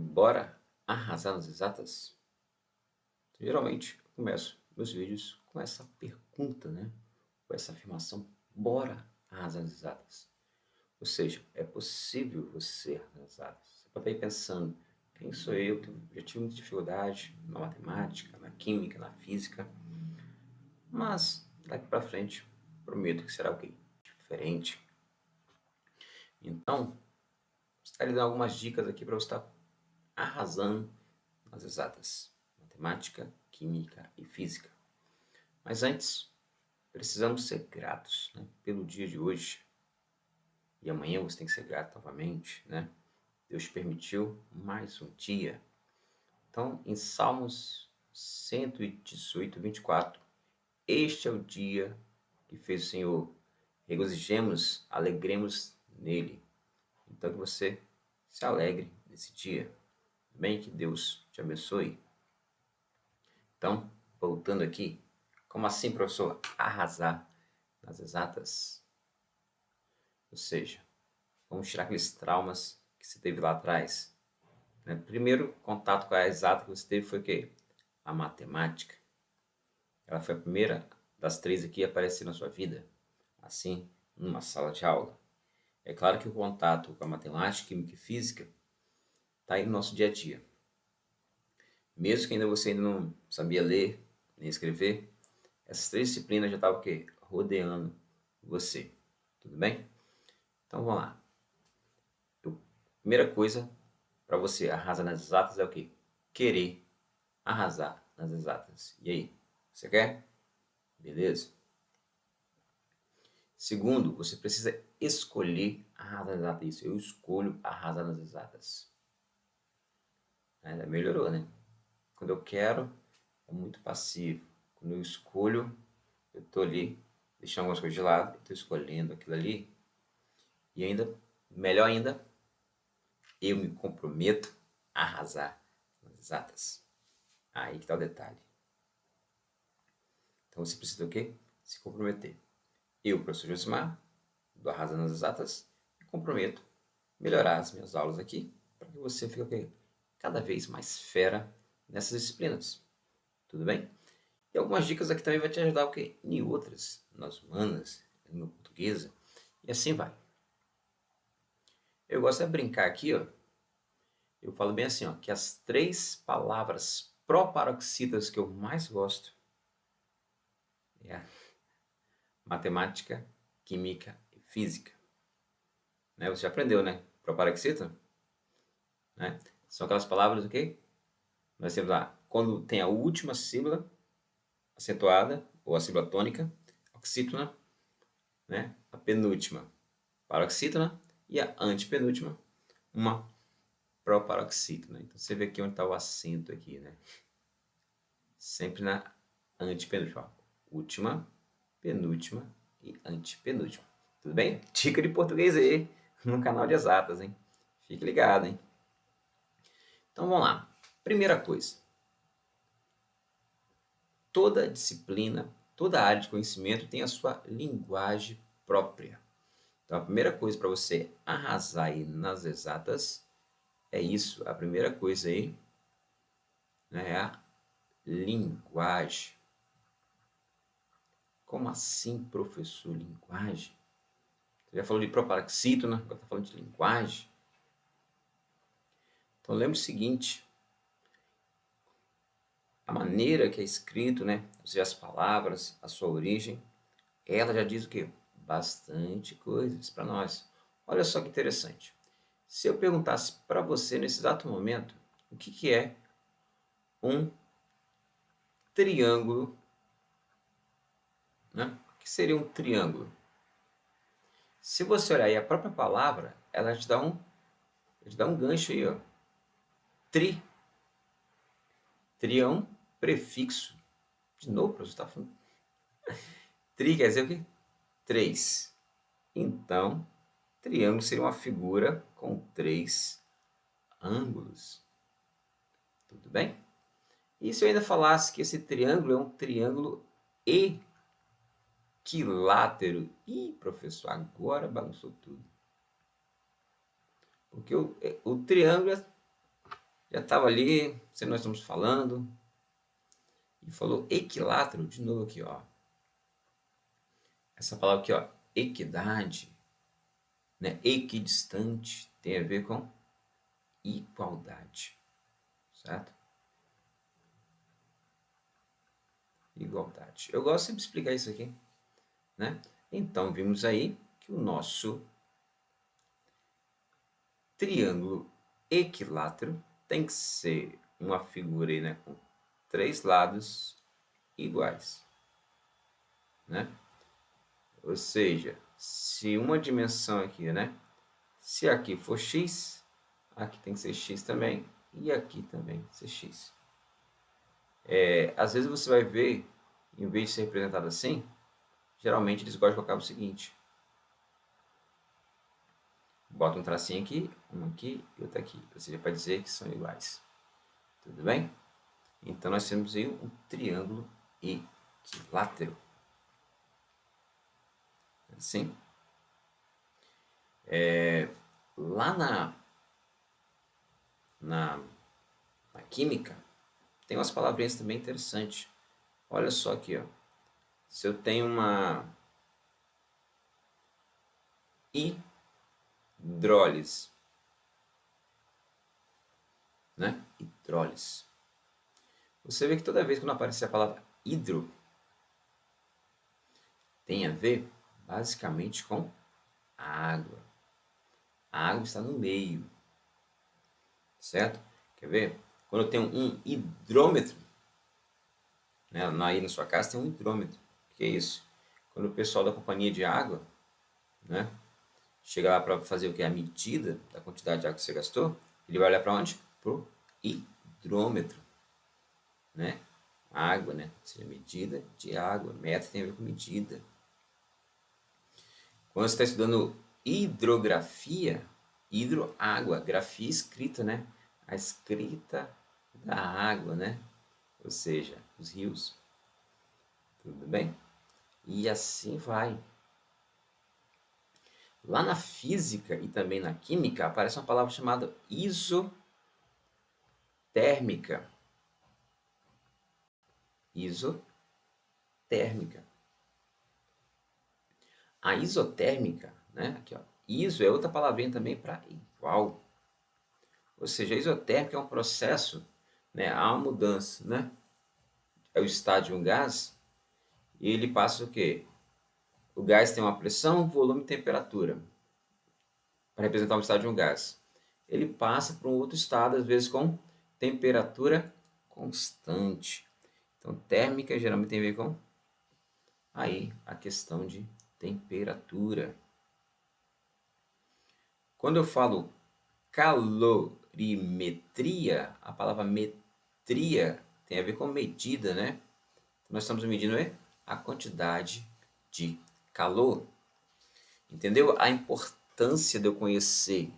Bora arrasar nas exatas? Geralmente eu começo meus vídeos com essa pergunta, né? Com essa afirmação: bora arrasar nas exatas. Ou seja, é possível você arrasar nas exatas. Você pode estar aí pensando: quem sou eu? Que já tive muita dificuldade na matemática, na química, na física, mas daqui para frente prometo que será o quê? Diferente. Então, estarei dando algumas dicas aqui para você estar arrasando nas exatas: matemática, química e física. Mas antes, precisamos ser gratos, né, pelo dia de hoje. E amanhã você tem que ser grato novamente, né? Deus permitiu mais um dia. Então, em Salmos 118, 24, este é o dia que fez o Senhor. Regozijemos, alegremos nele. Então, que você se alegre nesse dia. Bem, que Deus te abençoe. Então, voltando aqui, como assim, professor? Arrasar nas exatas? Ou seja, vamos tirar aqueles traumas que você teve lá atrás. Né? Primeiro contato com a exata que você teve foi o quê? A matemática. Ela foi a primeira das três aqui a aparecer na sua vida, assim, numa sala de aula. É claro que o contato com a matemática, química e física está aí no nosso dia a dia. Mesmo que você ainda não sabia ler nem escrever, essas três disciplinas já estavam o quê? Rodeando você. Tudo bem? Então vamos lá. Primeira coisa para você arrasar nas exatas é o quê? Querer arrasar nas exatas. E aí, você quer? Beleza? Segundo, você precisa escolher arrasar nas exatas. Isso, eu escolho arrasar nas exatas. Melhorou, né? Quando eu quero, é muito passivo. Quando eu escolho, eu tô ali, deixando algumas coisas de lado, eu tô escolhendo aquilo ali. E ainda, melhor ainda, eu me comprometo a arrasar nas exatas. Aí que tá o detalhe. Então você precisa do quê? Se comprometer. Eu, professor Josimar, do Arrasando nas Exatas, me comprometo a melhorar as minhas aulas aqui para que você fique o quê? Cada vez mais fera nessas disciplinas. Tudo bem? E algumas dicas aqui também vai te ajudar o quê? Em outras, nas humanas, na língua portuguesa, e assim vai. Eu gosto de brincar aqui, ó. Eu falo bem assim, ó, que as três palavras proparoxítonas que eu mais gosto é matemática, química e física. Né? Você já aprendeu, né? Proparoxítona, né? São aquelas palavras o quê? Nós temos lá, quando tem a última sílaba acentuada, ou a sílaba tônica, oxítona, né? A penúltima, paroxítona, e a antepenúltima, uma proparoxítona. Então você vê aqui onde está o acento aqui, né? Sempre na antepenúltima. Última, penúltima e antepenúltima. Tudo bem? Dica de português aí, no canal de exatas, hein? Fique ligado, hein? Então vamos lá. Primeira coisa. Toda disciplina, toda área de conhecimento tem a sua linguagem própria. Então a primeira coisa para você arrasar aí nas exatas é isso. A primeira coisa aí, né, é a linguagem. Como assim, professor? Linguagem? Você já falou de proparoxítona, agora está falando de linguagem. Então lembre o seguinte, a maneira que é escrito, né, ou seja, as palavras, a sua origem, ela já diz o quê? Bastante coisas para nós. Olha só que interessante. Se eu perguntasse para você nesse exato momento, o que é um triângulo, né? O que seria um triângulo? Se você olhar aí a própria palavra, ela te dá um gancho aí, ó. Tri. Tri é um prefixo. De novo, professor, está falando. Tri quer dizer o quê? Três. Então, triângulo seria uma figura com três ângulos. Tudo bem? E se eu ainda falasse que esse triângulo é um triângulo equilátero? Ih, professor, agora bagunçou tudo. Porque o triângulo Já estava ali, se nós estamos falando, e falou equilátero, de novo aqui, ó. Essa palavra aqui, ó, equidade, né? Equidistante, tem a ver com igualdade, certo? Igualdade. Eu gosto sempre de explicar isso aqui, né? Então, vimos aí que o nosso triângulo equilátero tem que ser uma figura aí, né, com 3 lados iguais, né? Ou seja, se uma dimensão aqui, né, se aqui for x, aqui tem que ser x também, e aqui também ser x. Às vezes você vai ver, em vez de ser representado assim, geralmente eles gostam de colocar o seguinte: bota um tracinho aqui, um aqui e outro aqui, ou seja, para dizer que são iguais. Tudo bem? Então nós temos aí um triângulo equilátero. Assim. Lá na química, tem umas palavrinhas também interessantes. Olha só aqui, ó. Se eu tenho uma hidrólise, né? Hidrólise. Você vê que toda vez que não aparecer a palavra hidro, tem a ver basicamente com água. A água está no meio, certo? Quer ver? Quando eu tenho um hidrômetro, né? Aí na sua casa tem um hidrômetro. O que é isso? Quando o pessoal da companhia de água, né, chega lá para fazer o que? A medida da quantidade de água que você gastou, ele vai olhar para onde? Para o hidrômetro, né? Água, né? Ou seja, medida de água. Metro tem a ver com medida. Quando você está estudando hidrografia, hidro, água, grafia escrita, né? A escrita da água, né? Ou seja, os rios. Tudo bem? E assim vai. Lá na física e também na química aparece uma palavra chamada isotérmica. Isotérmica. A isotérmica, né? Aqui, ó. Iso é outra palavrinha também para igual. Ou seja, a isotérmica é um processo, né? Há uma mudança, né? É o estado de um gás e ele passa o quê? O gás tem uma pressão, volume e temperatura para representar o estado de um gás. Ele passa para um outro estado, às vezes com temperatura constante. Então, térmica geralmente tem a ver com aí a questão de temperatura. Quando eu falo calorimetria, a palavra metria tem a ver com medida, né? Nós estamos medindo a quantidade de calor. Entendeu? A importância de eu conhecer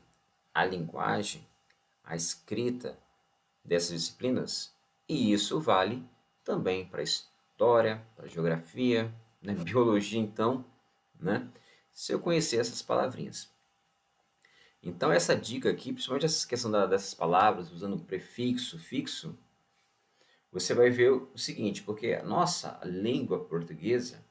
a linguagem, a escrita dessas disciplinas. E isso vale também para história, para geografia, né? Biologia, então, né? Se eu conhecer essas palavrinhas. Então, essa dica aqui, principalmente essa questão dessas palavras, usando prefixo, sufixo, você vai ver o seguinte, porque a nossa língua portuguesa,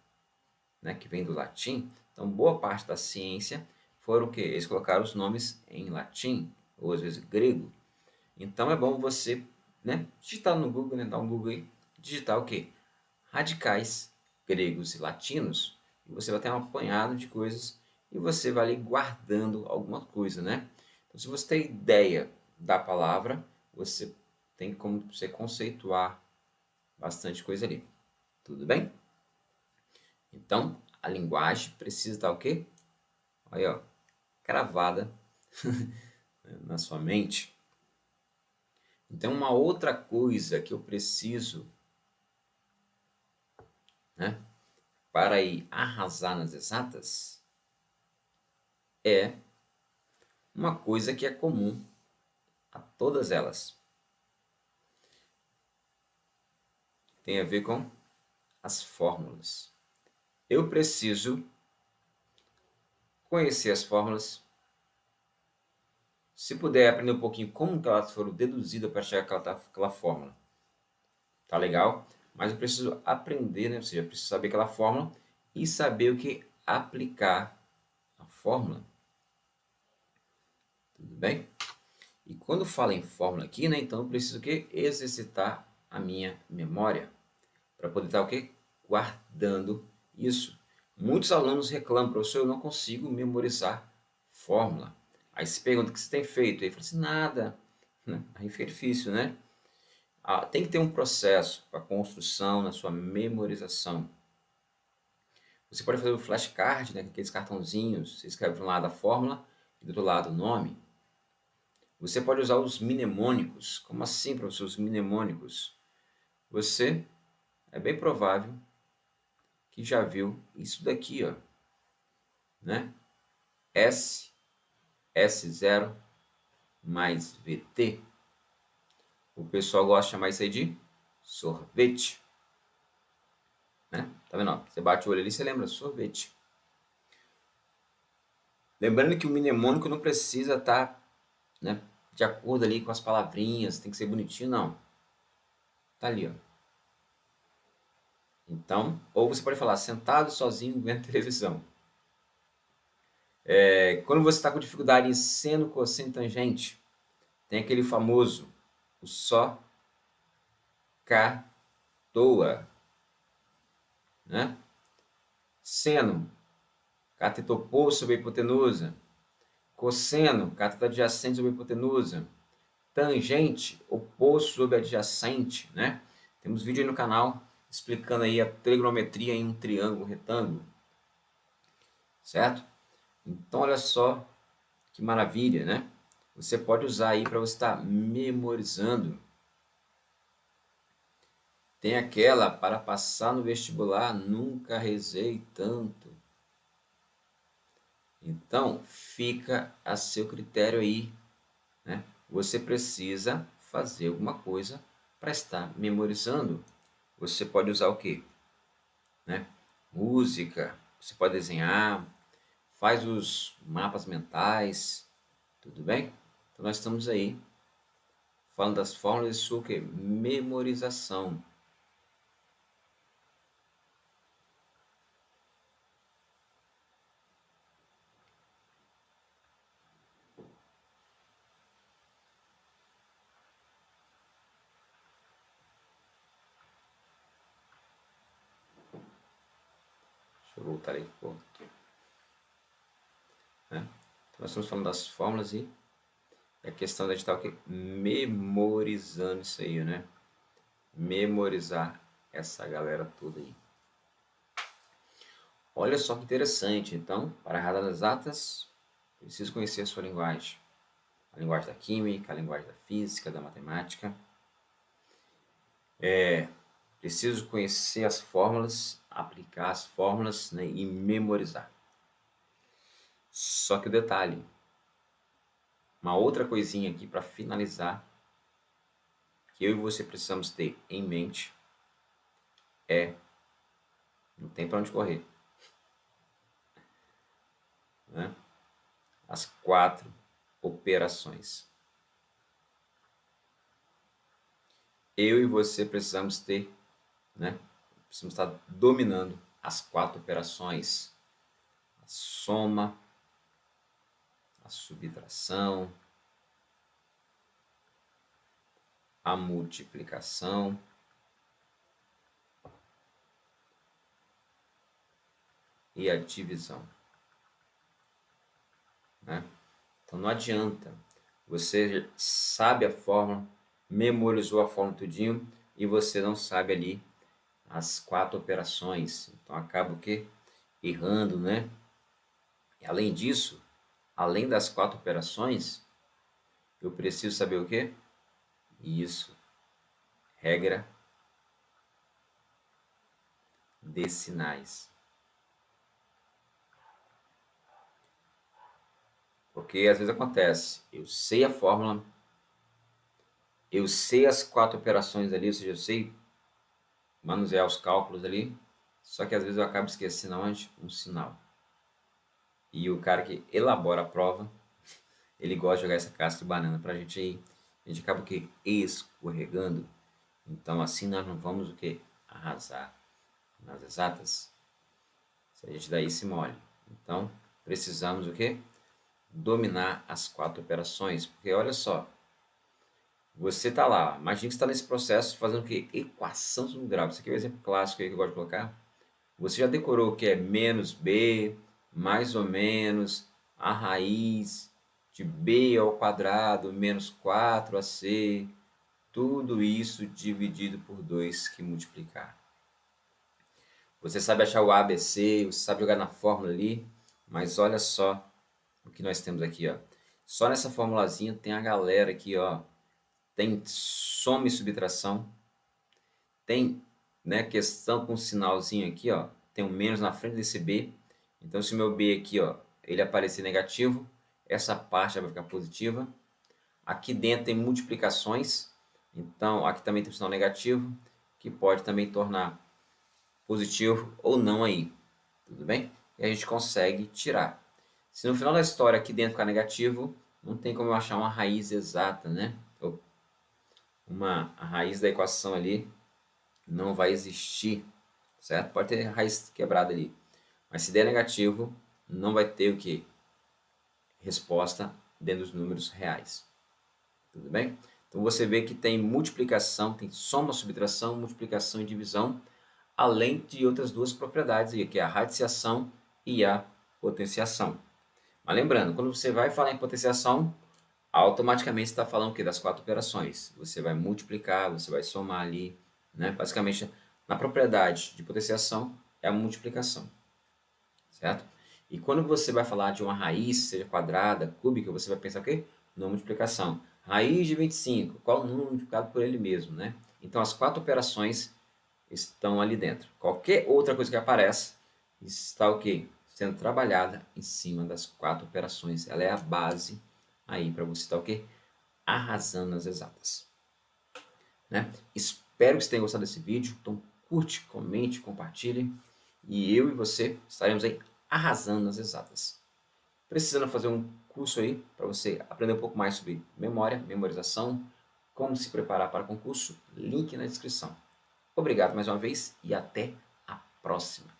né, que vem do latim, então boa parte da ciência foram o quê? Eles colocaram os nomes em latim, ou às vezes grego. Então é bom você, né, digitar no Google, né, dar um Google aí, digitar o quê? Radicais gregos e latinos, e você vai ter um apanhado de coisas e você vai ali guardando alguma coisa, né? Então, se você tem ideia da palavra, você tem como você conceituar bastante coisa ali. Tudo bem? Então, a linguagem precisa estar o quê? Aí, ó, cravada na sua mente. Então, uma outra coisa que eu preciso, né, para ir arrasar nas exatas é uma coisa que é comum a todas elas. Tem a ver com as fórmulas. Eu preciso conhecer as fórmulas Se puder aprender um pouquinho como que elas foram deduzidas para chegar àquela fórmula, tá legal? Mas eu preciso aprender, né? Ou seja, eu preciso saber aquela fórmula e saber o que aplicar a fórmula. Tudo bem? E quando fala em fórmula aqui, né? Então eu preciso o quê? Exercitar a minha memória para poder estar o quê? Guardando isso. Muitos alunos reclamam, professor, eu não consigo memorizar fórmula. Aí se pergunta o que você tem feito? Aí fala assim, nada. Aí fica difícil, né? Tem que ter um processo para construção na sua memorização. Você pode fazer o flashcard, né, aqueles cartãozinhos, você escreve de um lado a fórmula e do outro lado o nome. Você pode usar os mnemônicos. Como assim, professor, os mnemônicos? Você, é bem provável que já viu isso daqui, ó, né? S0 mais VT. O pessoal gosta de chamar isso aí de sorvete. Né? Tá vendo? Você bate o olho ali e você lembra, sorvete. Lembrando que o mnemônico não precisa estar, né, de acordo ali com as palavrinhas, tem que ser bonitinho, não. Tá ali, ó. Então, ou você pode falar sentado sozinho vendo televisão. Quando você está com dificuldade em seno, cosseno, tangente, tem aquele famoso, o só, cá, toa, né? Seno, cateto oposto sobre a hipotenusa. Cosseno, cateto adjacente sobre a hipotenusa. Tangente, oposto sobre adjacente, né? Temos vídeo aí no canal explicando aí a trigonometria em um triângulo retângulo, certo? Então, olha só que maravilha, né? Você pode usar aí para você estar memorizando. Tem aquela, para passar no vestibular, nunca rezei tanto. Então, fica a seu critério aí, né? Você precisa fazer alguma coisa para estar memorizando. Você pode usar o quê? Né? Música, você pode desenhar, faz os mapas mentais, tudo bem? Então, nós estamos aí falando das fórmulas de sua memorização. Deixa eu voltar aí. Né? Então, nós estamos falando das fórmulas e a questão da gente estar memorizando isso aí, né? Memorizar essa galera toda aí. Olha só que interessante. Então, para errar das exatas, preciso conhecer a sua linguagem. A linguagem da química, a linguagem da física, da matemática. Preciso conhecer as fórmulas, aplicar as fórmulas, né, e memorizar. Só que o detalhe, uma outra coisinha aqui para finalizar, que eu e você precisamos ter em mente, não tem para onde correr, né? As 4 operações. Eu e você precisamos ter, né? Precisamos estar dominando as 4 operações: a soma, a subtração, a multiplicação e a divisão, né? Então não adianta, você sabe a fórmula, memorizou a fórmula tudinho e você não sabe ali as 4 operações. Então acaba o quê? Errando, né? E além disso, além das 4 operações, eu preciso saber o quê? Isso, regra de sinais. Porque às vezes acontece, eu sei a fórmula, eu sei as 4 operações ali, ou seja, eu sei manusear os cálculos ali, só que às vezes eu acabo esquecendo onde? Um sinal. E o cara que elabora a prova, ele gosta de jogar essa casca de banana pra gente aí. A gente acaba o quê? Escorregando. Então assim nós não vamos o quê? Arrasar nas exatas. Se a gente dá esse mole. Então precisamos o quê? Dominar as 4 operações. Porque olha só, você está lá, imagina que você está nesse processo fazendo o quê? Equação segundo grau. Isso aqui é o exemplo clássico aí que eu gosto de colocar. Você já decorou o que é menos b, mais ou menos, a raiz de b ao quadrado menos 4ac, tudo isso dividido por 2 que multiplicar. Você sabe achar o ABC, você sabe jogar na fórmula ali, mas olha só o que nós temos aqui, ó. Só nessa formulazinha tem a galera aqui, ó. Tem soma e subtração, tem, né, questão com sinalzinho aqui, ó, tem um menos na frente desse B. Então se o meu B aqui, ó, ele aparecer negativo, essa parte vai ficar positiva. Aqui dentro tem multiplicações, então aqui também tem um sinal negativo, que pode também tornar positivo ou não aí, tudo bem? E a gente consegue tirar. Se no final da história aqui dentro ficar negativo, não tem como eu achar uma raiz exata, né? A raiz da equação ali não vai existir, certo? Pode ter raiz quebrada ali, mas se der negativo, não vai ter o que? Resposta dentro dos números reais, tudo bem? Então você vê que tem multiplicação, tem soma, subtração, multiplicação e divisão, além de outras duas propriedades, que é a radiciação e a potenciação. Mas lembrando, quando você vai falar em potenciação, automaticamente você está falando o quê? Das 4 operações. Você vai multiplicar, você vai somar ali, né? Basicamente, na propriedade de potenciação é a multiplicação, certo? E quando você vai falar de uma raiz, seja quadrada, cúbica, você vai pensar o quê? Na multiplicação. Raiz de 25, qual o número multiplicado por ele mesmo, né? Então, as 4 operações estão ali dentro. Qualquer outra coisa que apareça está o quê? Sendo trabalhada em cima das 4 operações. Ela é a base aí para você estar o quê? Arrasando nas exatas. Né? Espero que você tenha gostado desse vídeo. Então curte, comente, compartilhe. E eu e você estaremos aí arrasando nas exatas. Precisando fazer um curso aí para você aprender um pouco mais sobre memória, memorização, como se preparar para concurso, link na descrição. Obrigado mais uma vez e até a próxima.